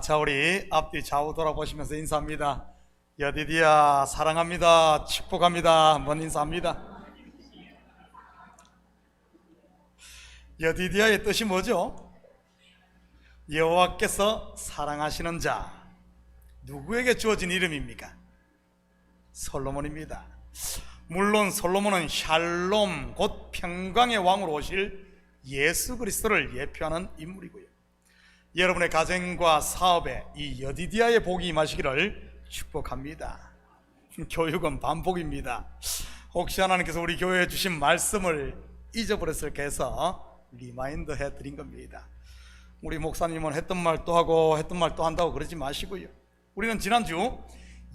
자, 우리 앞뒤 좌우 돌아보시면서 인사합니다. 여디디야 사랑합니다, 축복합니다, 한번 인사합니다. 여디디야의 뜻이 뭐죠? 여호와께서 사랑하시는 자. 누구에게 주어진 이름입니까? 솔로몬입니다. 물론 솔로몬은 샬롬 곧 평강의 왕으로 오실 예수 그리스도를 예표하는 인물이고요, 여러분의 가정과 사업에 이 여디디아의 복이 임하시기를 축복합니다. 교육은 반복입니다. 혹시 하나님께서 우리 교회에 주신 말씀을 잊어버렸을까 해서 리마인드 해드린 겁니다. 우리 목사님은 했던 말 또 하고 했던 말 또 한다고 그러지 마시고요, 우리는 지난주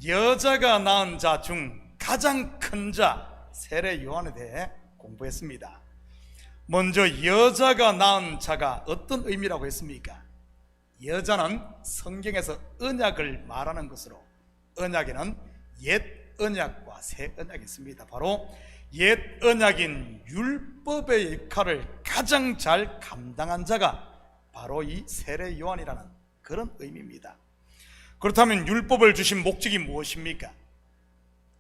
여자가 낳은 자 중 가장 큰 자 세례 요한에 대해 공부했습니다. 먼저 여자가 낳은 자가 어떤 의미라고 했습니까? 여자는 성경에서 언약을 말하는 것으로, 언약에는 옛 언약과 새 언약이 있습니다. 바로 옛 언약인 율법의 역할을 가장 잘 감당한 자가 바로 이 세례 요한이라는 그런 의미입니다. 그렇다면 율법을 주신 목적이 무엇입니까?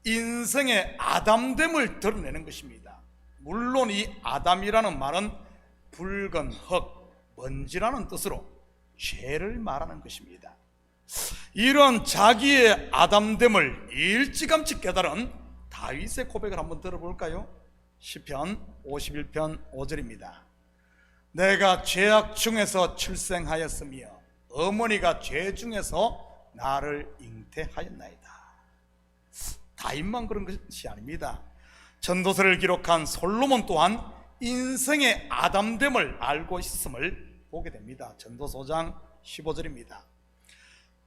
인생의 아담됨을 드러내는 것입니다. 물론 이 아담이라는 말은 붉은 흙, 먼지라는 뜻으로 죄를 말하는 것입니다. 이런 자기의 아담됨을 일찌감치 깨달은 다윗의 고백을 한번 들어볼까요? 시편 51편 5절입니다. 내가 죄악 중에서 출생하였으며 어머니가 죄 중에서 나를 잉태하였나이다. 다윗만 그런 것이 아닙니다. 전도서를 기록한 솔로몬 또한 인생의 아담됨을 알고 있음을 보게 됩니다. 전도서 5장 15절입니다.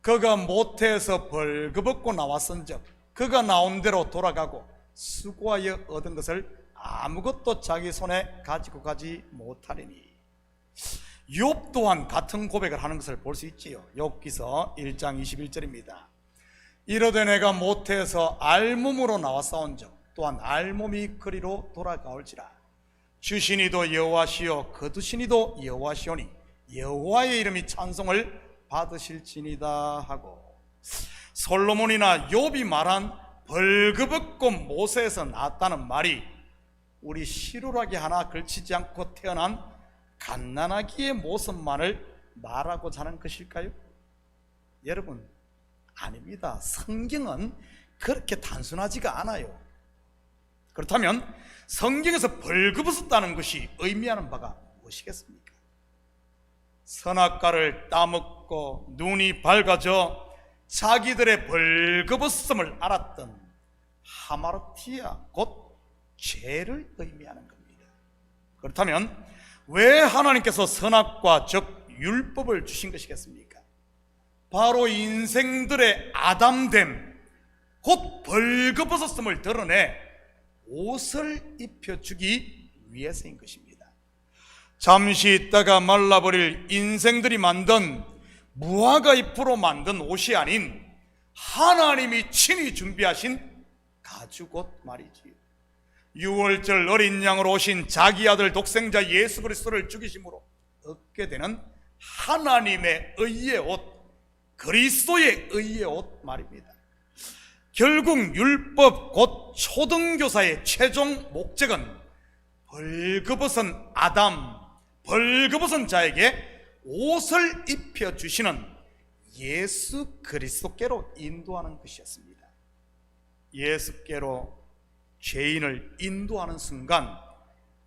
그가 모태에서 벌거벗고 나왔은즉 그가 나온 대로 돌아가고 수고하여 얻은 것을 아무것도 자기 손에 가지고 가지 못하리니. 욥 또한 같은 고백을 하는 것을 볼 수 있지요. 욥기서 1장 21절입니다. 이르되 내가 모태에서 알몸으로 나왔사온즉 또한 알몸이 그리로 돌아가올지라. 주시니도 여호와시요 거두시니도 여호와시오니 여호와의 이름이 찬송을 받으실지니다 하고, 솔로몬이나 욥이 말한 벌거벗고 모세에서 나왔다는 말이 우리 시루라기 하나 걸치지 않고 태어난 갓난아기의 모습만을 말하고자 하는 것일까요? 여러분, 아닙니다. 성경은 그렇게 단순하지가 않아요. 그렇다면 성경에서 벌거벗었다는 것이 의미하는 바가 무엇이겠습니까? 선악과를 따먹고 눈이 밝아져 자기들의 벌거벗음을 알았던 하마르티아, 곧 죄를 의미하는 겁니다. 그렇다면 왜 하나님께서 선악과 즉 율법을 주신 것이겠습니까? 바로 인생들의 아담됨, 곧 벌거벗었음을 드러내 옷을 입혀주기 위해서인 것입니다. 잠시 있다가 말라버릴 인생들이 만든 무화과 잎으로 만든 옷이 아닌 하나님이 친히 준비하신 가죽옷 말이지요. 유월절 어린 양으로 오신 자기 아들 독생자 예수 그리스도를 죽이심으로 얻게 되는 하나님의 의의 옷, 그리스도의 의의 옷 말입니다. 결국 율법 곧 초등교사의 최종 목적은 벌거벗은 아담, 벌거벗은 자에게 옷을 입혀주시는 예수 그리스도께로 인도하는 것이었습니다. 예수께로 죄인을 인도하는 순간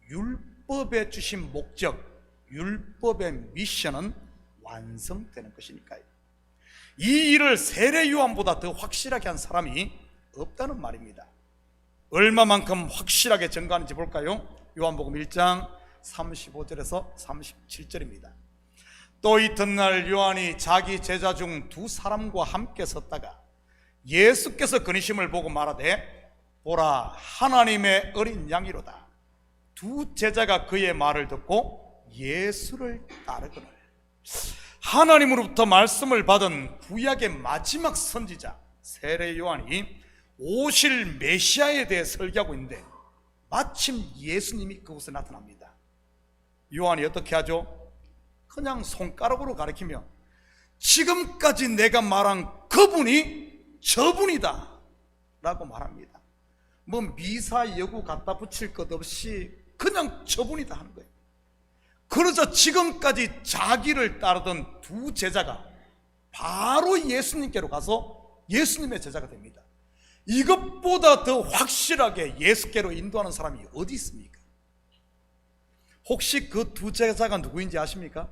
율법에 주신 목적, 율법의 미션은 완성되는 것이니까요. 이 일을 세례 요한보다 더 확실하게 한 사람이 없다는 말입니다. 얼마만큼 확실하게 증거하는지 볼까요? 요한복음 1장 35절에서 37절입니다. 또 이튿날 요한이 자기 제자 중 두 사람과 함께 섰다가 예수께서 그니심을 보고 말하되 보라, 하나님의 어린 양이로다. 두 제자가 그의 말을 듣고 예수를 따르거늘. 하나님으로부터 말씀을 받은 구약의 마지막 선지자 세례 요한이 오실 메시아에 대해 설교하고 있는데 마침 예수님이 그곳에 나타납니다. 요한이 어떻게 하죠? 그냥 손가락으로 가리키며 지금까지 내가 말한 그분이 저분이다 라고 말합니다. 뭐 미사 여구 갖다 붙일 것 없이 그냥 저분이다 하는 거예요. 그러자 지금까지 자기를 따르던 두 제자가 바로 예수님께로 가서 예수님의 제자가 됩니다. 이것보다 더 확실하게 예수께로 인도하는 사람이 어디 있습니까? 혹시 그 두 제자가 누구인지 아십니까?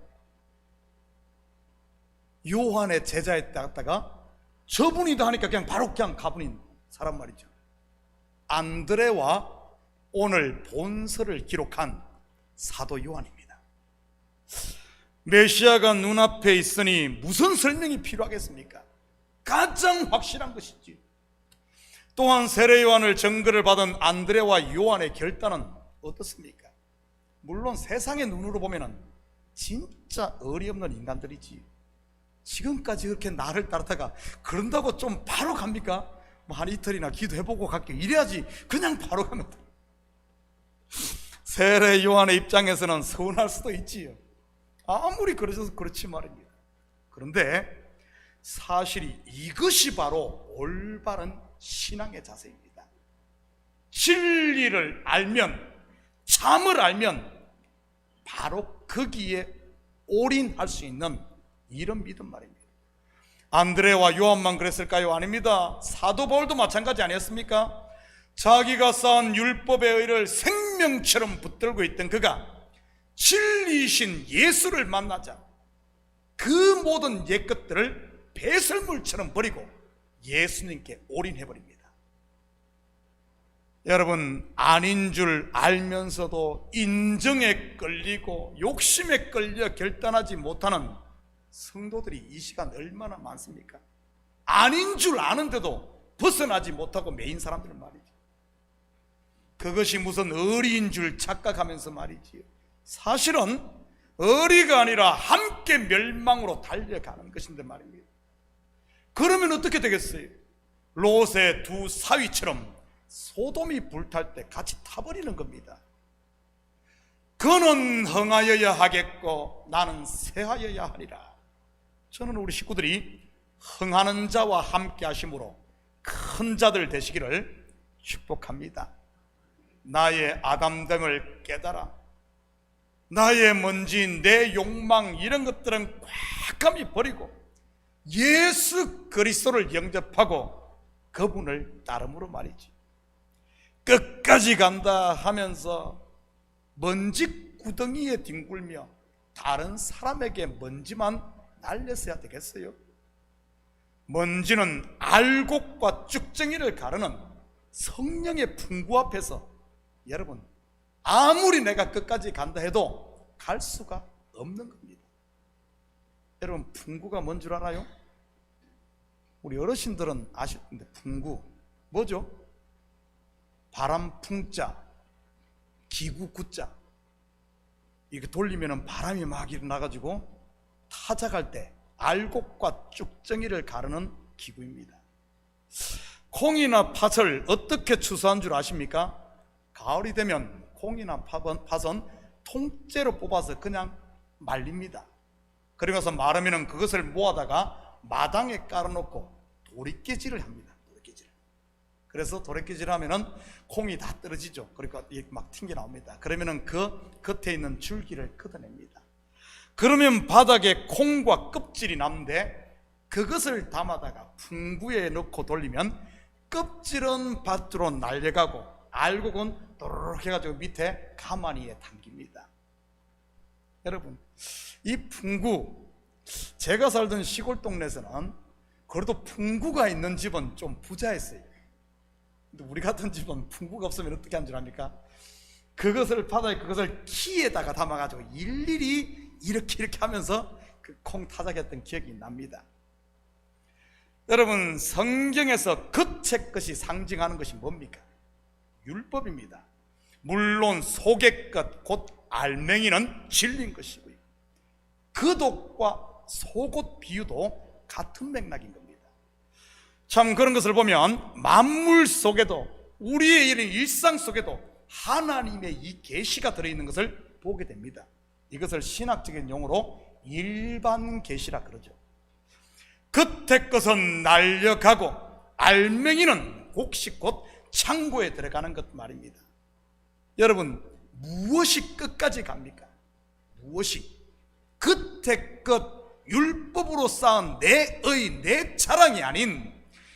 요한의 제자였다가 저분이다 하니까 그냥 바로 그냥 가버린 사람 말이죠. 안드레와 오늘 본서를 기록한 사도 요한입니다. 메시아가 눈앞에 있으니 무슨 설명이 필요하겠습니까? 가장 확실한 것이지. 또한 세례 요한을 증거를 받은 안드레와 요한의 결단은 어떻습니까? 물론 세상의 눈으로 보면 진짜 어리없는 인간들이지. 지금까지 그렇게 나를 따르다가 그런다고 좀 바로 갑니까? 뭐 한 이틀이나 기도해보고 갈게 이래야지 그냥 바로 가면 돼. 세례 요한의 입장에서는 서운할 수도 있지요. 아무리 그러셔도 그렇지 말입니다. 그런데 사실이 이것이 바로 올바른 신앙의 자세입니다. 진리를 알면, 참을 알면 바로 거기에 올인할 수 있는 이런 믿음 말입니다. 안드레와 요한만 그랬을까요? 아닙니다. 사도 바울도 마찬가지 아니었습니까? 자기가 쌓은 율법의 의를 생명처럼 붙들고 있던 그가 진리이신 예수를 만나자 그 모든 옛것들을 배설물처럼 버리고 예수님께 올인해버립니다. 여러분, 아닌 줄 알면서도 인정에 끌리고 욕심에 끌려 결단하지 못하는 성도들이 이 시간 얼마나 많습니까? 아닌 줄 아는데도 벗어나지 못하고 매인 사람들은 말이죠. 그것이 무슨 의리인 줄 착각하면서 말이지요. 사실은 의리가 아니라 함께 멸망으로 달려가는 것인데 말입니다. 그러면 어떻게 되겠어요? 롯의 두 사위처럼 소돔이 불탈 때 같이 타버리는 겁니다. 그는 흥하여야 하겠고 나는 쇠하여야 하리라. 저는 우리 식구들이 흥하는 자와 함께 하심으로 큰 자들 되시기를 축복합니다. 나의 아담됨을 깨달아 나의 먼지인 내 욕망 이런 것들은 꽉감히 버리고 예수 그리스도를 영접하고 그분을 따름으로 말이지. 끝까지 간다 하면서 먼지 구덩이에 뒹굴며 다른 사람에게 먼지만 날렸어야 되겠어요? 먼지는 알곡과 쭉정이를 가르는 성령의 풍부 앞에서 여러분 아무리 내가 끝까지 간다 해도 갈 수가 없는 겁니다. 여러분, 풍구가 뭔 줄 알아요? 우리 어르신들은 아실 텐데 풍구 뭐죠? 바람 풍자, 기구 구자. 이거 돌리면 바람이 막 일어나가지고 타작할 때 알곡과 쭉정이를 가르는 기구입니다. 콩이나 팥을 어떻게 추수한 줄 아십니까? 가을이 되면 콩이나 팥은 통째로 뽑아서 그냥 말립니다. 그러면서 마르면 그것을 모아다가 마당에 깔아놓고 도리깨질을 합니다. 도리깨질. 그래서 도리깨질 하면은 콩이 다 떨어지죠. 그러니까 막 튕겨 나옵니다. 그러면은 그 겉에 있는 줄기를 걷어냅니다. 그러면 바닥에 콩과 껍질이 남는데 그것을 담아다가 풍구에 넣고 돌리면 껍질은 밭으로 날려가고 알곡은 도르륵 해가지고 밑에 가마니에 담깁니다. 여러분, 이 풍구, 제가 살던 시골 동네에서는 그래도 풍구가 있는 집은 좀 부자였어요. 근데 우리 같은 집은 풍구가 없으면 어떻게 하는 줄 압니까? 그것을 바닥에 그것을 키에다가 담아가지고 일일이 이렇게 하면서 그 콩 타작했던 기억이 납니다. 여러분, 성경에서 겉의 것이 상징하는 것이 뭡니까? 율법입니다. 물론 속의 것, 곧 알맹이는 진리인 것이고요. 그독과 속옷 비유도 같은 맥락인 겁니다. 참 그런 것을 보면 만물 속에도 우리의 일상 속에도 하나님의 이 계시가 들어있는 것을 보게 됩니다. 이것을 신학적인 용어로 일반 계시라 그러죠. 겉의 것은 날려가고 알맹이는 곡식 곧 창고에 들어가는 것 말입니다. 여러분, 무엇이 끝까지 갑니까? 무엇이? 겉의 것, 율법으로 쌓은 내 자랑이 아닌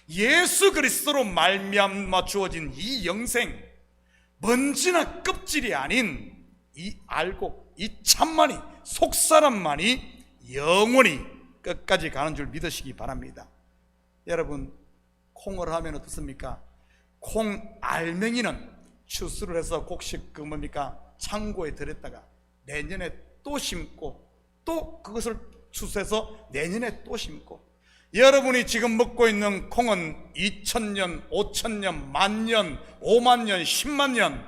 예수 그리스도로 말미암아 주어진 이 영생, 먼지나 껍질이 아닌 이 알고 이 참만이, 속사람만이 영원히 끝까지 가는 줄 믿으시기 바랍니다. 여러분, 콩을 하면 어떻습니까? 콩 알맹이는 추수를 해서 곡식 뭡니까? 창고에 들였다가 내년에 또 심고 또 그것을 추수해서 내년에 또 심고, 여러분이 지금 먹고 있는 콩은 2000년, 5000년, 만년, 5만년, 10만년,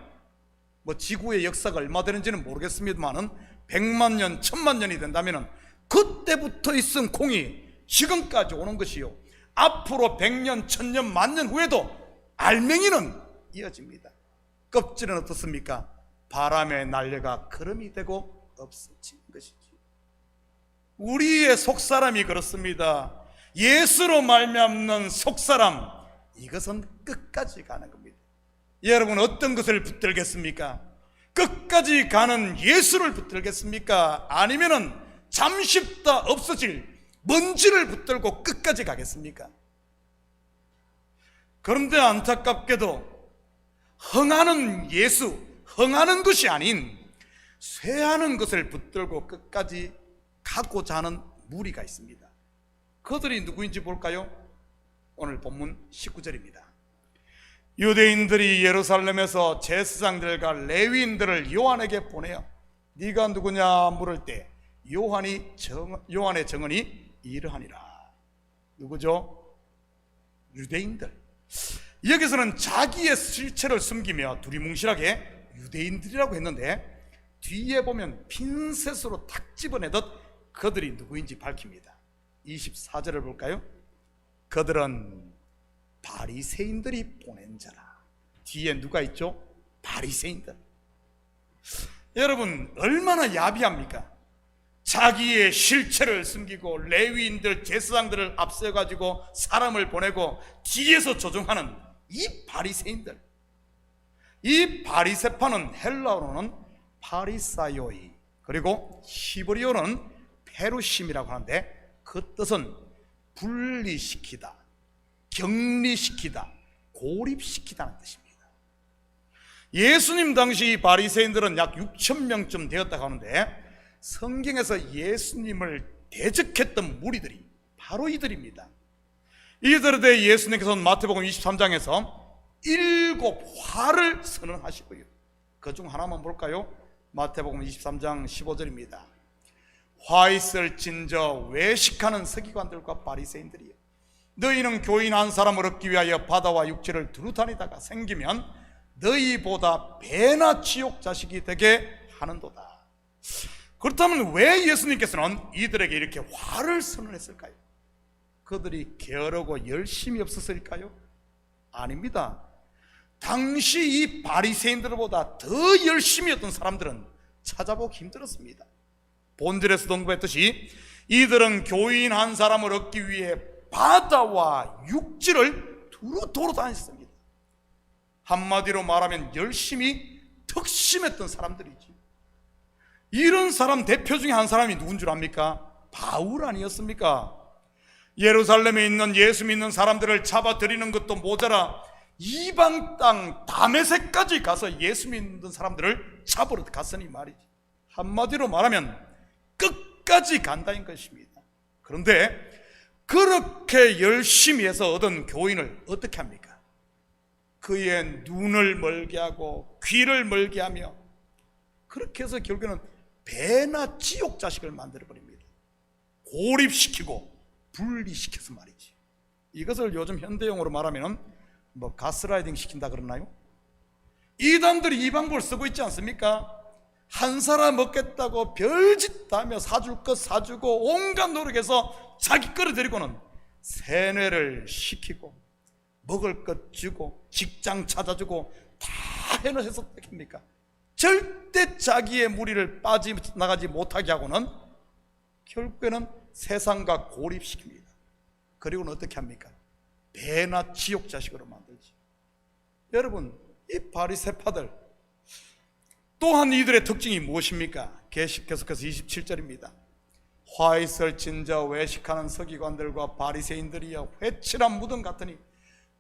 뭐 지구의 역사가 얼마 되는지는 모르겠습니다만은 100만년, 1000만년이 된다면은 그때부터 있은 콩이 지금까지 오는 것이요, 앞으로 100년, 1000년, 만년 후에도 알맹이는 이어집니다. 껍질은 어떻습니까? 바람에 날려가 거름이 되고 없어지는 것이지. 우리의 속사람이 그렇습니다. 예수로 말미암는 속사람, 이것은 끝까지 가는 겁니다. 여러분, 어떤 것을 붙들겠습니까? 끝까지 가는 예수를 붙들겠습니까? 아니면은 잠시 있다 없어질 먼지를 붙들고 끝까지 가겠습니까? 그런데 안타깝게도 흥하는 예수, 흥하는 것이 아닌 쇠하는 것을 붙들고 끝까지 가고자 하는 무리가 있습니다. 그들이 누구인지 볼까요? 오늘 본문 19절입니다. 유대인들이 예루살렘에서 제사장들과 레위인들을 요한에게 보내어 네가 누구냐 물을 때 요한의 정언이 이러하니라. 누구죠? 유대인들. 여기서는 자기의 실체를 숨기며 두리뭉실하게 유대인들이라고 했는데, 뒤에 보면 핀셋으로 탁 집어내듯 그들이 누구인지 밝힙니다. 24절을 볼까요? 그들은 바리새인들이 보낸 자라. 뒤에 누가 있죠? 바리새인들. 여러분, 얼마나 야비합니까? 자기의 실체를 숨기고 레위인들, 제사장들을 앞세워가지고 사람을 보내고 뒤에서 조종하는 이 바리새인들. 이 바리새파는 헬라어로는 파리사요이, 그리고 히브리어는 페루심이라고 하는데 그 뜻은 분리시키다, 격리시키다, 고립시키다는 뜻입니다. 예수님 당시 이 바리새인들은 약 6,000명쯤 되었다고 하는데, 성경에서 예수님을 대적했던 무리들이 바로 이들입니다. 이들에 대해 예수님께서는 마태복음 23장에서 7화를 선언하시고요, 그 중 하나만 볼까요? 마태복음 23장 15절입니다. 화 있을진저 외식하는 서기관들과 바리새인들이여, 너희는 교인 한 사람을 얻기 위하여 바다와 육지를 두루 다니다가 생기면 너희보다 배나 지옥 자식이 되게 하는도다. 그렇다면 왜 예수님께서는 이들에게 이렇게 화를 선언했을까요? 그들이 게으르고 열심이 없었을까요? 아닙니다. 당시 이 바리새인들보다 더 열심히 했던 사람들은 찾아보기 힘들었습니다. 본절에서도 언급했듯이 이들은 교인 한 사람을 얻기 위해 바다와 육지를 두루 돌아다녔습니다. 한마디로 말하면 열심히 덕심했던 사람들이지. 이런 사람 대표 중에 한 사람이 누군 줄 압니까? 바울 아니었습니까? 예루살렘에 있는 예수 믿는 사람들을 잡아들이는 것도 모자라 이방 땅 다메섹까지 가서 예수 믿는 사람들을 잡으러 갔으니 말이지. 한마디로 말하면 끝까지 간다는 것입니다. 그런데 그렇게 열심히 해서 얻은 교인을 어떻게 합니까? 그의 눈을 멀게 하고 귀를 멀게 하며, 그렇게 해서 결국에는 배나 지옥 자식을 만들어버립니다. 고립시키고 분리시켜서 말이지. 이것을 요즘 현대용어로 말하면 뭐 가스라이딩 시킨다 그러나요? 이단들이 이 방법을 쓰고 있지 않습니까? 한 사람 먹겠다고 별짓 다 하며 사줄 것 사주고 온갖 노력해서 자기 거를 데리고는 세뇌를 시키고 먹을 것 주고 직장 찾아주고 다 해놓으셔서 어떡합니까? 절대 자기의 무리를 빠져나가지 못하게 하고는 결국에는 세상과 고립시킵니다. 그리고는 어떻게 합니까? 배나 지옥 자식으로 만들지. 여러분, 이 바리새파들 또한 이들의 특징이 무엇입니까? 계속해서 27절입니다. 화 있을 진저 외식하는 서기관들과 바리새인들이여 회칠한 무덤 같으니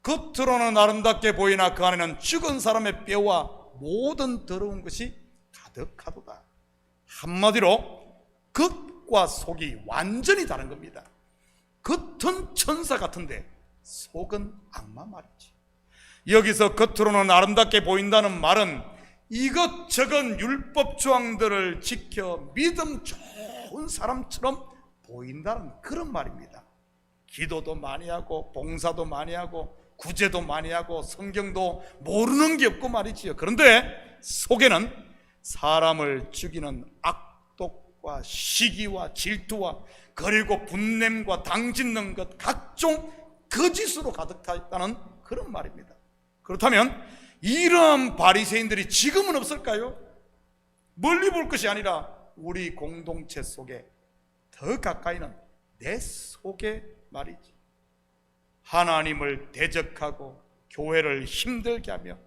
겉으로는 아름답게 보이나 그 안에는 죽은 사람의 뼈와 모든 더러운 것이 가득하도다. 한마디로 겉과 속이 완전히 다른 겁니다. 겉은 천사 같은데 속은 악마 말이지. 여기서 겉으로는 아름답게 보인다는 말은 이것저것 율법 조항들을 지켜 믿음 좋은 사람처럼 보인다는 그런 말입니다. 기도도 많이 하고 봉사도 많이 하고 구제도 많이 하고 성경도 모르는 게 없고 말이지요. 그런데 속에는 사람을 죽이는 악독과 시기와 질투와 그리고 분냄과 당짓는 것 각종 거짓으로 가득 차 있다는 그런 말입니다. 그렇다면 이러한 바리새인들이 지금은 없을까요? 멀리 볼 것이 아니라 우리 공동체 속에 더 가까이는 내 속에 말이지. 하나님을 대적하고 교회를 힘들게 하며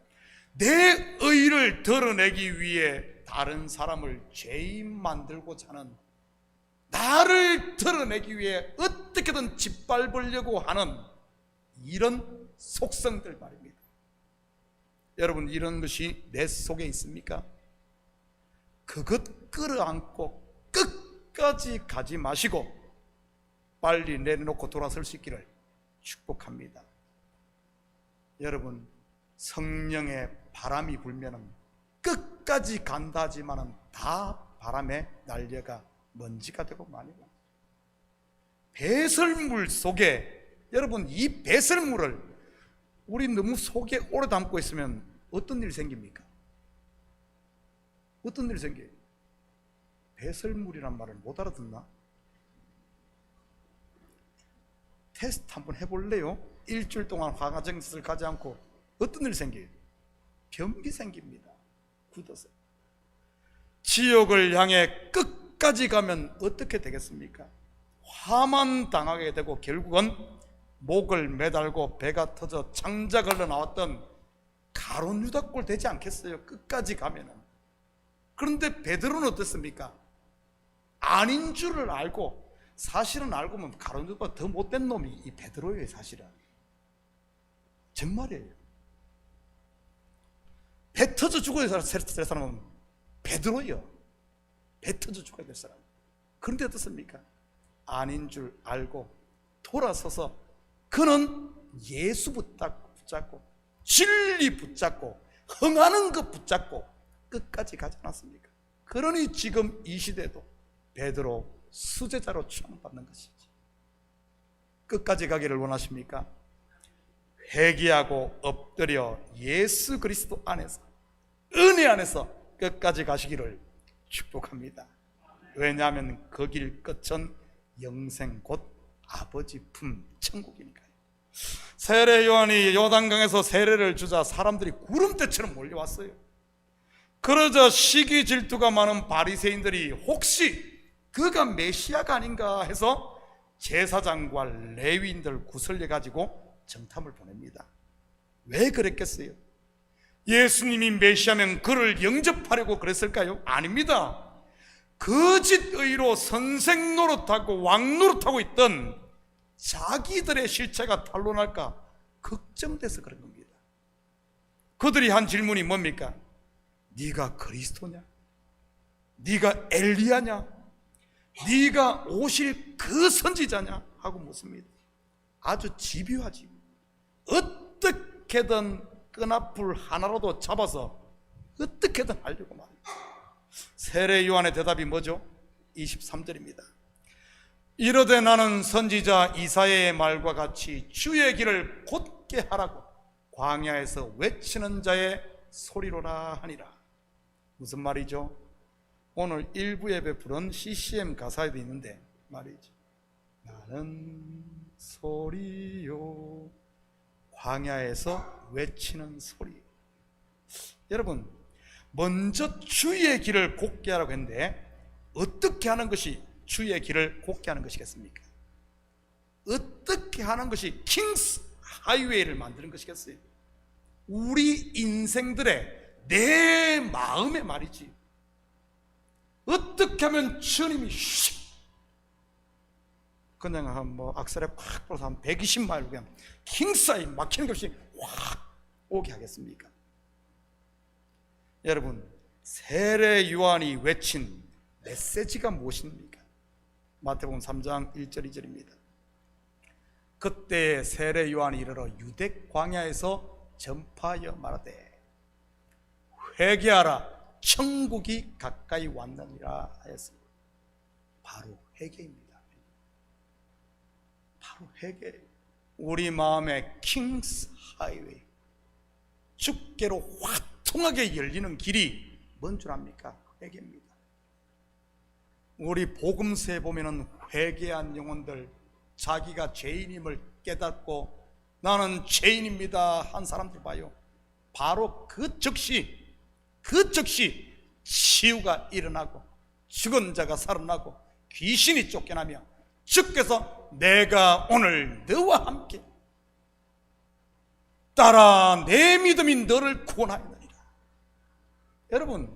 내 의를 드러내기 위해 다른 사람을 죄인 만들고자 하는, 나를 드러내기 위해 어떻게든 짓밟으려고 하는 이런 속성들 말입니다. 여러분, 이런 것이 내 속에 있습니까? 그것 끌어안고 끝까지 가지 마시고 빨리 내려놓고 돌아설 수 있기를 축복합니다. 여러분, 성령의 바람이 불면은 끝까지 간다 하지만은 다 바람에 날려가 먼지가 되고 많이 나. 배설물 속에, 여러분, 이 배설물을 우리 너무 속에 오래 담고 있으면 어떤 일이 생깁니까? 어떤 일이 생겨요? 배설물이란 말을 못 알아듣나? 테스트 한번 해볼래요? 일주일 동안 화가정짓을 가지 않고 어떤 일이 생겨요? 변비 생깁니다. 굳어서. 지옥을 향해 끝까지 가면 어떻게 되겠습니까? 화만 당하게 되고 결국은 목을 매달고 배가 터져 창자 걸려 나왔던 가룟 유다꼴 되지 않겠어요? 끝까지 가면은. 그런데 베드로는 어떻습니까? 아닌 줄을 알고, 사실은 알고 보면 가룟 유다보다 더 못된 놈이 이 베드로예요. 사실은 정말이에요. 배 터져 죽어야 될 사람은 베드로예요. 배 터져 죽어야 될 사람. 그런데 어떻습니까? 아닌 줄 알고 돌아서서 그는 예수 붙잡고 진리 붙잡고 흥하는 것 붙잡고 끝까지 가지 않았습니까? 그러니 지금 이 시대도 베드로 수제자로 취급받는 것이지. 끝까지 가기를 원하십니까? 회개하고 엎드려 예수 그리스도 안에서, 은혜 안에서 끝까지 가시기를 축복합니다. 왜냐하면 그 길 끝은 영생 곧 아버지 품 천국이니까요. 세례 요한이 요단강에서 세례를 주자 사람들이 구름대처럼 몰려왔어요. 그러자 시기 질투가 많은 바리새인들이 혹시 그가 메시아가 아닌가 해서 제사장과 레위인들 구슬려 가지고 정탐을 보냅니다. 왜 그랬겠어요? 예수님이 메시아면 그를 영접하려고 그랬을까요? 아닙니다. 거짓 의로 선생 노릇하고 왕 노릇하고 있던 자기들의 실체가 탄로날까 걱정돼서 그런 겁니다. 그들이 한 질문이 뭡니까? 네가 그리스도냐? 네가 엘리야냐? 네가 오실 그 선지자냐? 하고 묻습니다. 아주 집요하지. 어떻게든 끈앞을 하나라도 잡아서 어떻게든 하려고 말이에요. 세례 요한의 대답이 뭐죠? 23절입니다. 이르되 나는 선지자 이사야의 말과 같이 주의 길을 곧게 하라고 광야에서 외치는 자의 소리로라 하니라. 무슨 말이죠? 오늘 일부 예배 부른 CCM 가사에도 있는데 말이죠. 나는 소리요 광야에서 외치는 소리. 여러분, 먼저 주의 길을 곧게 하라고 했는데 어떻게 하는 것이 주의 길을 곧게 하는 것이겠습니까? 어떻게 하는 것이 킹스 하이웨이를 만드는 것이겠어요? 우리 인생들의 내 마음의 말이지. 어떻게 하면 주님이 그냥 악셀에 팍 불어서 한 120마일 그냥 킹사이 막히는 것이 확 오게 하겠습니까? 여러분, 세례 요한이 외친 메시지가 무엇입니까? 마태복음 3장 1절 2절입니다. 그때 세례 요한이 이르러 유대 광야에서 전파하여 말하되 회개하라 천국이 가까이 왔느니라 하였습니다. 바로 회개입니다. 바로 회개. 우리 마음의 킹스 하이웨이, 주께로 화통하게 열리는 길이 뭔 줄 압니까? 회개입니다. 우리 복음서에 보면은 회개한 영혼들, 자기가 죄인임을 깨닫고 나는 죄인입니다 한 사람들 봐요. 바로 그 즉시 치유가 일어나고 죽은 자가 살아나고 귀신이 쫓겨나며 주께서 내가 오늘 너와 함께 따라 내 믿음이 너를 구원하였느니라. 여러분,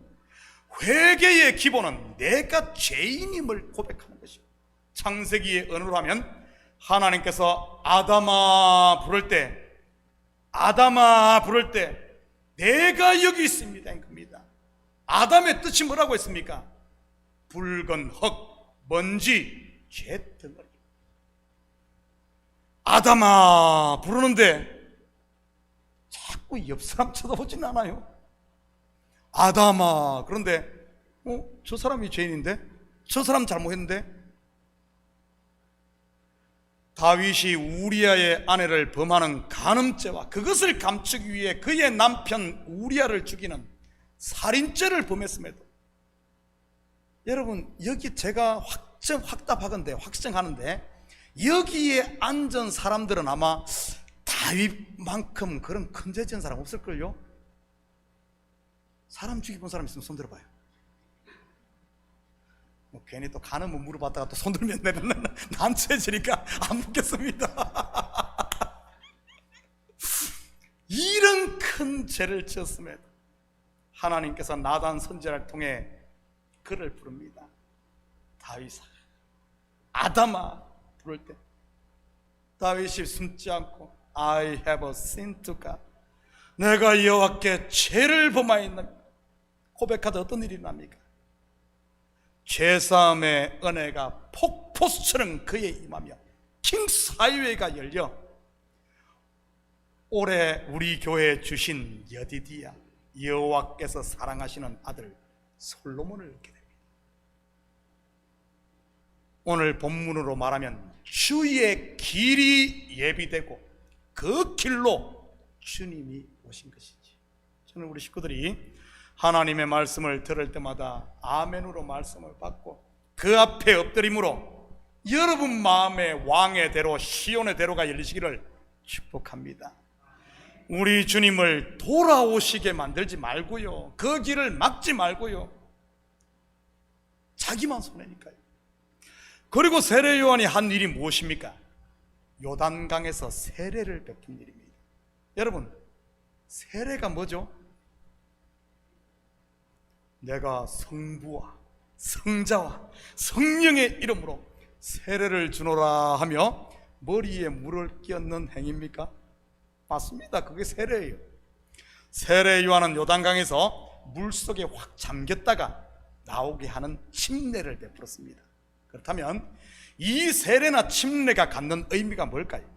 회개의 기본은 내가 죄인임을 고백하는 것이요. 창세기의 언어로 하면 하나님께서 아담아 부를 때 내가 여기 있습니다 겁니다. 아담의 뜻이 뭐라고 했습니까? 붉은 흙, 먼지, 죄덩어리. 아담아 부르는데 자꾸 옆 사람 쳐다보진 않아요. 아담아, 그런데 저 사람이 죄인인데? 저 사람 잘못했는데? 다윗이 우리아의 아내를 범하는 간음죄와 그것을 감추기 위해 그의 남편 우리아를 죽이는 살인죄를 범했음에도, 여러분, 여기 제가 확정하는데 여기에 앉은 사람들은 아마 다윗만큼 그런 큰 죄 지은 사람 없을걸요? 사람 죽여본 사람 있으면 손 들어봐요. 괜히 또 간음을 물어봤다가 또 손 들면 난처해지니까 안 묻겠습니다. 이런 큰 죄를 지었음에도 하나님께서 나단 선지자를 통해 그를 부릅니다. 다윗아, 아담아 부를 때 다윗이 숨지 않고 I have a sin to God, 내가 여호와께 죄를 범하였나니 고백하다 어떤 일이 납니까? 죄사함의 은혜가 폭포수처럼 그에 임하며 킹스 하이웨이가 열려 올해 우리 교회에 주신 여디디야, 여호와께서 사랑하시는 아들 솔로몬을 얻게 됩니다. 오늘 본문으로 말하면 주의 길이 예비되고 그 길로 주님이 오신 것이지. 저는 우리 식구들이 하나님의 말씀을 들을 때마다 아멘으로 말씀을 받고 그 앞에 엎드림으로 여러분 마음의 왕의 대로, 시온의 대로가 열리시기를 축복합니다. 우리 주님을 돌아오시게 만들지 말고요, 그 길을 막지 말고요, 자기만 손해니까요. 그리고 세례 요한이 한 일이 무엇입니까? 요단강에서 세례를 베푼 일입니다. 여러분, 세례가 뭐죠? 내가 성부와 성자와 성령의 이름으로 세례를 주노라 하며 머리에 물을 끼얹는 행위입니까? 맞습니다. 그게 세례예요. 세례 요한은 요단강에서 물속에 확 잠겼다가 나오게 하는 침례를 베풀었습니다. 그렇다면 이 세례나 침례가 갖는 의미가 뭘까요?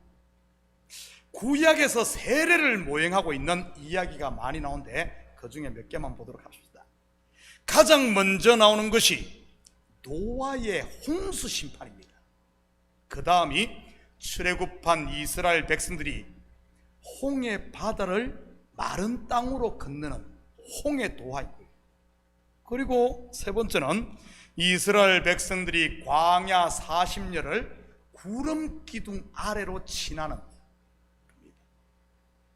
구약에서 세례를 모형하고 있는 이야기가 많이 나오는데 그 중에 몇 개만 보도록 합시다. 가장 먼저 나오는 것이 노아의 홍수 심판입니다. 그 다음이 출애굽한 이스라엘 백성들이 홍해 바다를 마른 땅으로 건너는 홍해 도하이고요. 그리고 세 번째는 이스라엘 백성들이 광야 40년을 구름 기둥 아래로 지나는 겁니다.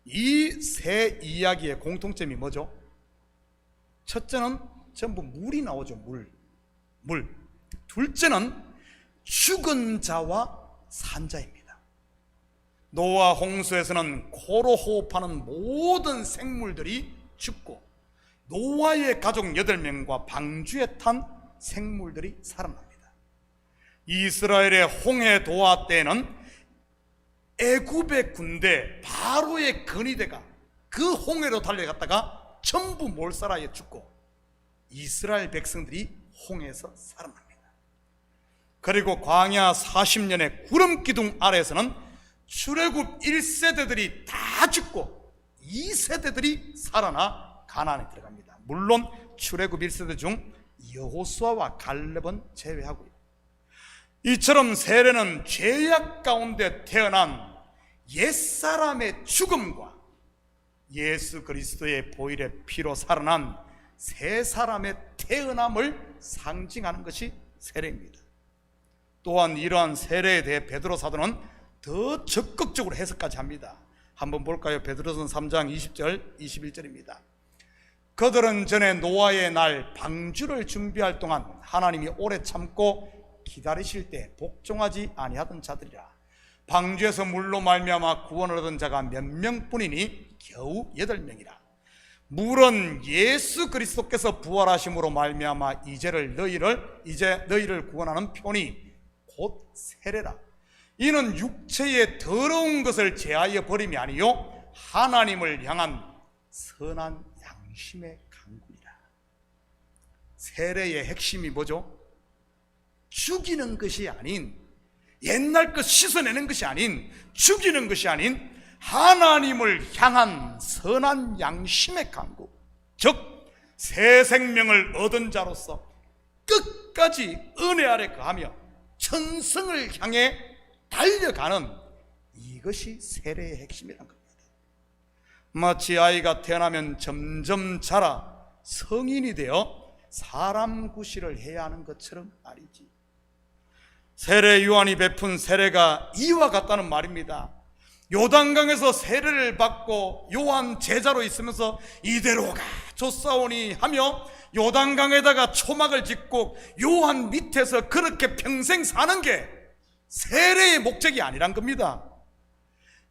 이 세 이야기의 공통점이 뭐죠? 첫째는 전부 물이 나오죠. 물. 둘째는 죽은 자와 산 자입니다. 노아 홍수에서는 코로 호흡하는 모든 생물들이 죽고 노아의 가족 8명과 방주에 탄 생물들이 살아납니다. 이스라엘의 홍해 도하 때에는 애굽의 군대 바로의 근위대가 그 홍해로 달려갔다가 전부 몰살하여 죽고 이스라엘 백성들이 홍해에서 살아납니다. 그리고 광야 40년의 구름 기둥 아래에서는 출애굽 1세대들이 다 죽고 2세대들이 살아나 가나안에 들어갑니다. 물론 출애굽 1세대 중 여호수아와 갈렙은 제외하고요. 이처럼 세례는 죄악 가운데 태어난 옛사람의 죽음과 예수 그리스도의 보혈의 피로 살아난 새 사람의 태어남을 상징하는 것이 세례입니다. 또한 이러한 세례에 대해 베드로 사도는 더 적극적으로 해석까지 합니다. 한번 볼까요? 베드로전 3장 20절 21절입니다. 그들은 전에 노아의 날 방주를 준비할 동안 하나님이 오래 참고 기다리실 때 복종하지 아니하던 자들이라. 방주에서 물로 말미암아 구원을 얻은 자가 몇 명뿐이니 겨우 8명이라. 물은 예수 그리스도께서 부활하심으로 말미암아 이제 너희를 구원하는 표니 곧 세례라. 이는 육체의 더러운 것을 제하여 버림이 아니요 하나님을 향한 선한 양심의 간구이라. 세례의 핵심이 뭐죠? 죽이는 것이 아닌, 옛날 것 씻어내는 것이 아닌, 죽이는 것이 아닌 하나님을 향한 선한 양심의 간구, 즉 새 생명을 얻은 자로서 끝까지 은혜 아래 거하며 천성을 향해 달려가는 이것이 세례의 핵심이란 겁니다. 마치 아이가 태어나면 점점 자라 성인이 되어 사람 구실을 해야 하는 것처럼 말이지. 세례 요한이 베푼 세례가 이와 같다는 말입니다. 요단강에서 세례를 받고 요한 제자로 있으면서 이대로 가 조사오니 하며 요단강에다가 초막을 짓고 요한 밑에서 그렇게 평생 사는 게 세례의 목적이 아니란 겁니다.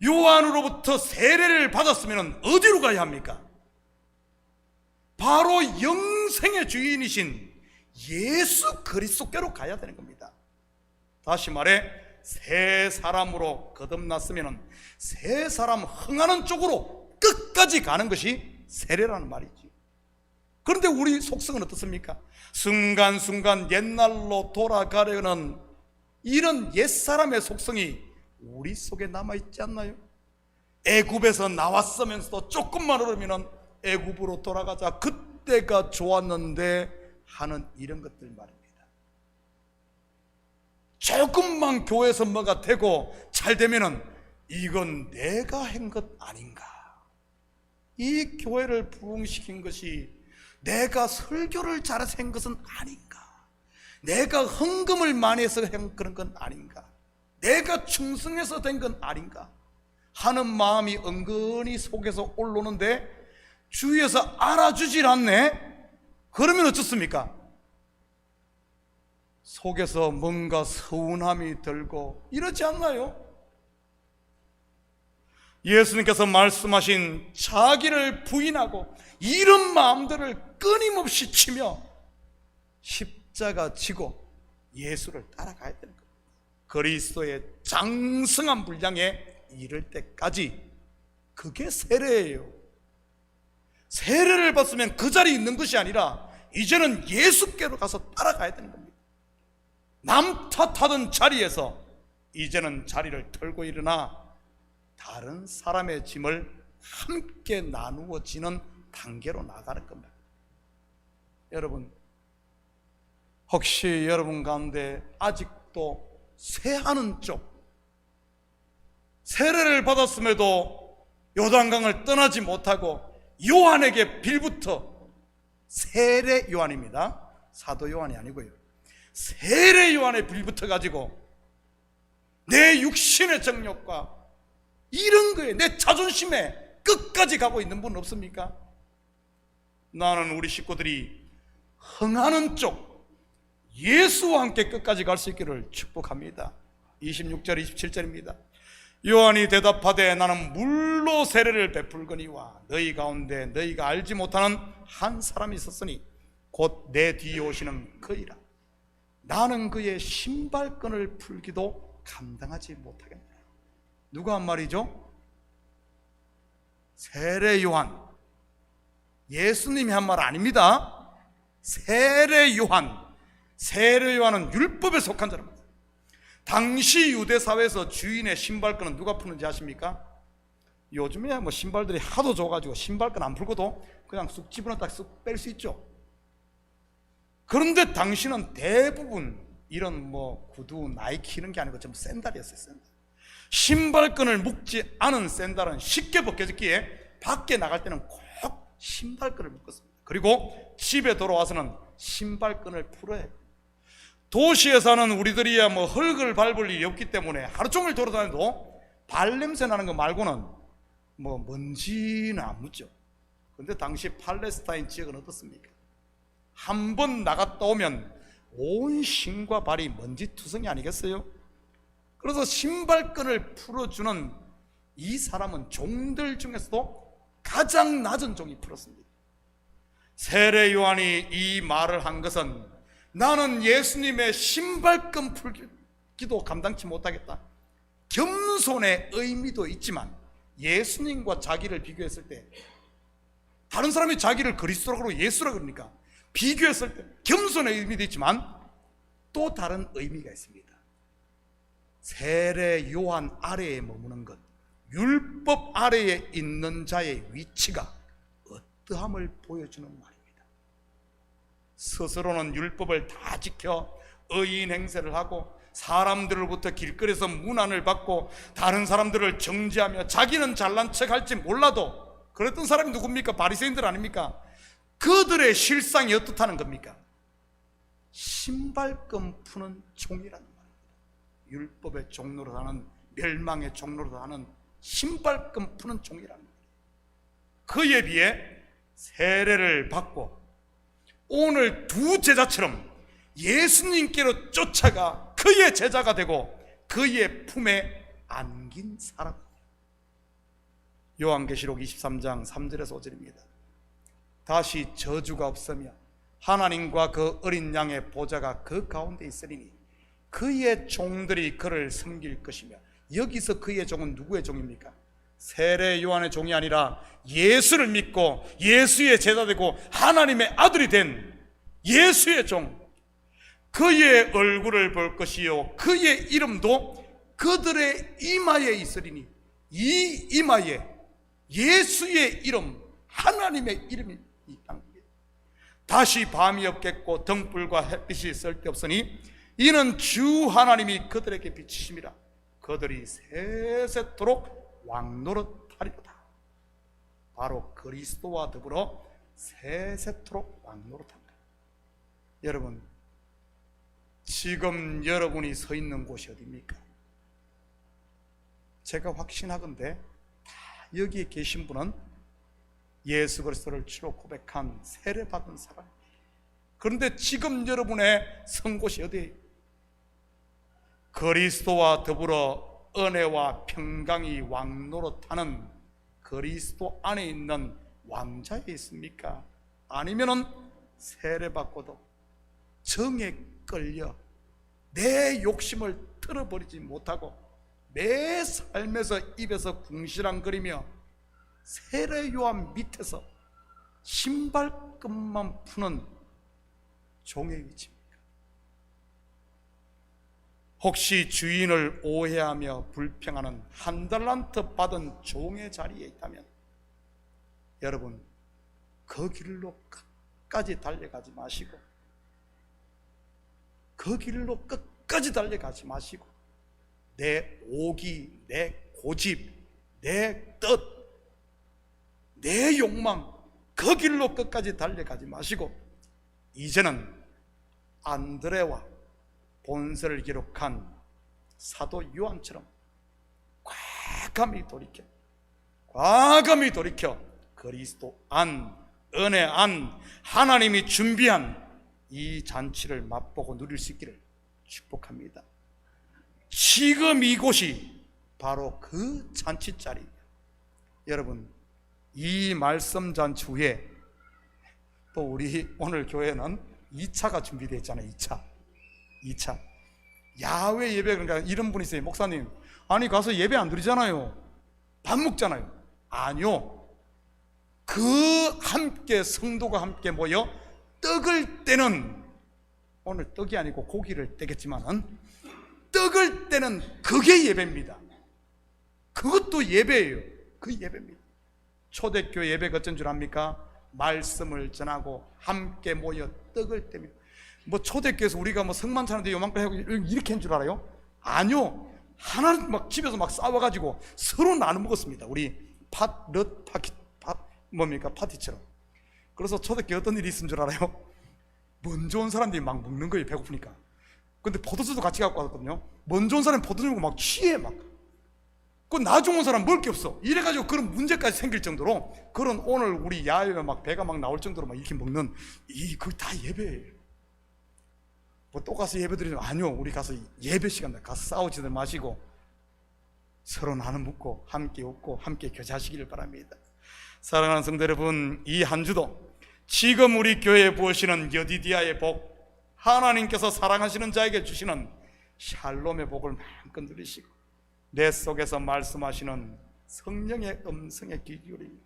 요한으로부터 세례를 받았으면 어디로 가야 합니까? 바로 영생의 주인이신 예수 그리스도께로 가야 되는 겁니다. 다시 말해 새 사람으로 거듭났으면 새 사람 흥하는 쪽으로 끝까지 가는 것이 세례라는 말이지. 그런데 우리 속성은 어떻습니까? 순간순간 옛날로 돌아가려는 이런 옛사람의 속성이 우리 속에 남아있지 않나요? 애굽에서 나왔으면서도 조금만 흐르면 애굽으로 돌아가자, 그때가 좋았는데 하는 이런 것들 말입니다. 조금만 교회에서 뭐가 되고 잘 되면은 이건 내가 한 것 아닌가, 이 교회를 부흥시킨 것이 내가 설교를 잘해서 한 것은 아닌가, 내가 헌금을 많이 해서 한 그런 건 아닌가, 내가 충성해서 된 건 아닌가 하는 마음이 은근히 속에서 올라오는데 주위에서 알아주질 않네? 그러면 어떻습니까? 속에서 뭔가 서운함이 들고 이러지 않나요? 예수님께서 말씀하신 자기를 부인하고 이런 마음들을 끊임없이 치며 십자가 지고 예수를 따라가야 되는 겁니다. 그리스도의 장성한 분량에 이를 때까지. 그게 세례예요. 세례를 받으면 그 자리에 있는 것이 아니라 이제는 예수께로 가서 따라가야 되는 겁니다. 남 탓하던 자리에서 이제는 자리를 털고 일어나 다른 사람의 짐을 함께 나누어 지는 단계로 나가는 겁니다. 여러분, 혹시 여러분 가운데 아직도 세하는 쪽, 세례를 받았음에도 요단강을 떠나지 못하고 요한에게 빌부터, 세례 요한입니다, 사도 요한이 아니고요, 세례 요한의 빌부터 가지고 내 육신의 정욕과 이런 거에, 내 자존심에 끝까지 가고 있는 분 없습니까? 나는 우리 식구들이 흥하는 쪽, 예수와 함께 끝까지 갈 수 있기를 축복합니다. 26절 27절입니다 요한이 대답하되 나는 물로 세례를 베풀거니와 너희 가운데 너희가 알지 못하는 한 사람이 있었으니 곧 내 뒤에 오시는 그이라. 나는 그의 신발끈을 풀기도 감당하지 못하겠네. 누가 한 말이죠? 세례 요한. 예수님이 한 말 아닙니다. 세례 요한. 세례 요한은 율법에 속한 사람입니다. 당시 유대 사회에서 주인의 신발끈은 누가 푸는지 아십니까? 요즘에 뭐 신발들이 하도 좋아가지고 신발끈 안 풀고도 그냥 쑥 집어넣었다 쑥 뺄 수 있죠. 그런데 당시는 대부분 이런 뭐 구두, 나이키 이런 게 아니고 전부 샌들이었어요. 샌들. 신발끈을 묶지 않은 샌들은 쉽게 벗겨졌기에 밖에 나갈 때는 꼭 신발끈을 묶었습니다. 그리고 집에 돌아와서는 신발끈을 풀어야 해요. 도시에 사는 우리들이야 뭐 흙을 밟을 일이 없기 때문에 하루 종일 돌아다녀도 발냄새 나는 거 말고는 뭐 먼지는 안 묻죠. 그런데 당시 팔레스타인 지역은 어떻습니까? 한 번 나갔다 오면 온 신과 발이 먼지투성이 아니겠어요? 그래서 신발끈을 풀어주는 이 사람은 종들 중에서도 가장 낮은 종이 풀었습니다. 세례 요한이 이 말을 한 것은 나는 예수님의 신발끈 풀기도 감당치 못하겠다. 겸손의 의미도 있지만 예수님과 자기를 비교했을 때 다른 사람이 자기를 그리스도라고 예수라 그러니까 비교했을 때 겸손의 의미도 있지만 또 다른 의미가 있습니다. 세례 요한 아래에 머무는 것, 율법 아래에 있는 자의 위치가 어떠함을 보여주는 말입니다. 스스로는 율법을 다 지켜 의인 행세를 하고 사람들로부터 길거리에서 문안을 받고 다른 사람들을 정죄하며 자기는 잘난 척 할지 몰라도 그랬던 사람이 누굽니까? 바리새인들 아닙니까? 그들의 실상이 어떻다는 겁니까? 신발끈 푸는 종이라는 말입니다. 율법의 종로로 하는, 멸망의 종로로 하는 신발끈 푸는 종이라는 말이에요. 그에 비해 세례를 받고 오늘 두 제자처럼 예수님께로 쫓아가 그의 제자가 되고 그의 품에 안긴 사람. 요한계시록 23장 3절에서 5절입니다. 다시 저주가 없으며 하나님과 그 어린 양의 보좌가 그 가운데 있으리니 그의 종들이 그를 섬길 것이며. 여기서 그의 종은 누구의 종입니까? 세례 요한의 종이 아니라 예수를 믿고 예수의 제자 되고 하나님의 아들이 된 예수의 종. 그의 얼굴을 볼 것이요 그의 이름도 그들의 이마에 있으리니 이 이마에 예수의 이름, 하나님의 이름이 있다는 거예요. 다시 밤이 없겠고 등불과 햇빛이 쓸데없으니 이는 주 하나님이 그들에게 비치심이라. 그들이 세세토록 왕노릇하리로다. 바로 그리스도와 더불어 세세토록 왕노릇합니다. 여러분, 지금 여러분이 서 있는 곳이 어디입니까? 제가 확신하건대 다 여기에 계신 분은 예수 그리스도를 주로 고백한 세례받은 사람. 그런데 지금 여러분의 선 곳이 어디예요? 그리스도와 더불어 은혜와 평강이 왕노릇하는 그리스도 안에 있는 왕자에 있습니까? 아니면은 세례받고도 정에 끌려 내 욕심을 틀어버리지 못하고 내 삶에서 입에서 궁시렁거리며 세례 요한 밑에서 신발끈만 푸는 종의 위치입니까? 혹시 주인을 오해하며 불평하는 한 달란트 받은 종의 자리에 있다면 여러분, 그 길로 끝까지 달려가지 마시고 그 길로 끝까지 달려가지 마시고 내 오기, 내 고집, 내 뜻, 내 욕망 그 길로 끝까지 달려가지 마시고 이제는 안드레와 본서를 기록한 사도 요한처럼 과감히 돌이켜 그리스도 안, 은혜 안, 하나님이 준비한 이 잔치를 맛보고 누릴 수 있기를 축복합니다. 지금 이곳이 바로 그 잔치 자리예요. 여러분, 이 말씀 잔치 후에 또 우리 오늘 교회는 2차가 준비되어 있잖아요. 2차 야외 예배. 그러니까 이런 분이 있어요. 목사님, 아니 가서 예배 안 드리잖아요. 밥 먹잖아요. 아니요, 그 함께 성도가 함께 모여 떡을 떼는, 오늘 떡이 아니고 고기를 떼겠지만은 떡을 떼는 그게 예배입니다. 그것도 예배예요. 그 예배입니다. 초대교회 예배가 어쩐 줄 압니까? 말씀을 전하고 함께 모여 떡을 떼며. 뭐 초대교회에서 우리가 뭐 성만 차는데 요만큼 하고 이렇게 한 줄 알아요? 아니요, 하나 막 집에서 막 싸워가지고 서로 나눠 먹었습니다. 우리 파티처럼. 그래서 초대교회 어떤 일이 있은 줄 알아요? 먼저 온 사람들이 막 먹는 거예요. 배고프니까. 근데 포도주도 같이 갖고 왔거든요. 먼저 온 사람이 포도주 먹고 막 취해. 막 그 나중 온 사람 먹을 게 없어. 이래가지고 그런 문제까지 생길 정도로, 그런 오늘 우리 야외에 막 배가 막 나올 정도로 막 이렇게 먹는, 그게 다 예배예요. 뭐 또 가서 예배 드리면, 아니요, 우리 가서 예배 시간에 가서 싸우지들 마시고 서로 나눠 묻고 함께 웃고 함께 교제하시기를 바랍니다. 사랑하는 성도 여러분, 이 한 주도 지금 우리 교회에 부으시는 여디디아의 복, 하나님께서 사랑하시는 자에게 주시는 샬롬의 복을 마음껏 누리시고 내 속에서 말씀하시는 성령의 음성에 귀 기울이고,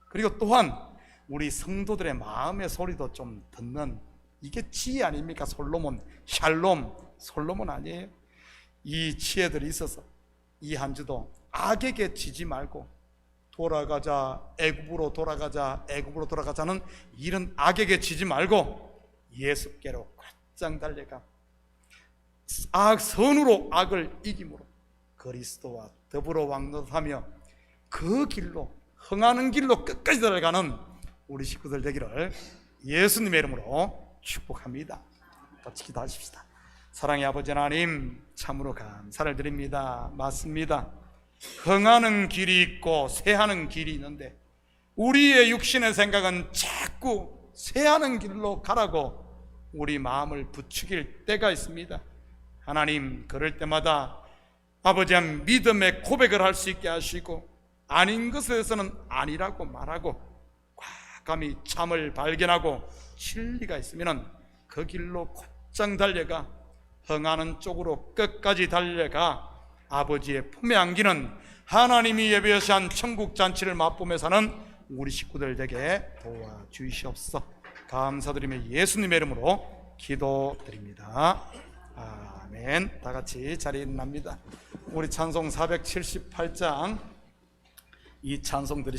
그리고 또한 우리 성도들의 마음의 소리도 좀 듣는, 이게 지혜 아닙니까? 솔로몬, 샬롬, 솔로몬 아니에요? 이 지혜들이 있어서 이 한 주도 악에게 지지 말고 돌아가자, 애굽으로 돌아가자, 애굽으로 돌아가자는 이런 악에게 지지 말고 예수께로 곧장 달려가 선으로 악을 이김으로 그리스도와 더불어 왕노하며 그 길로, 흥하는 길로 끝까지 들어가는 우리 식구들 되기를 예수님의 이름으로 축복합니다. 같이 기도하십시다. 사랑의 아버지 하나님, 참으로 감사를 드립니다. 맞습니다. 흥하는 길이 있고 쇠하는 길이 있는데 우리의 육신의 생각은 자꾸 쇠하는 길로 가라고 우리 마음을 부추길 때가 있습니다. 하나님, 그럴 때마다 아버지 한 믿음의 고백을 할 수 있게 하시고 아닌 것에 대해서는 아니라고 말하고 과감히 참을 발견하고 진리가 있으면 그 길로 곧장 달려가 흥하는 쪽으로 끝까지 달려가 아버지의 품에 안기는, 하나님이 예배하신 천국 잔치를 맛보며 사는 우리 식구들 되게 도와주시옵소서. 감사드리며 예수님의 이름으로 기도드립니다. 아멘. 다 같이 자리에 일어납니다. 우리 찬송 478장 이 찬송 들으시고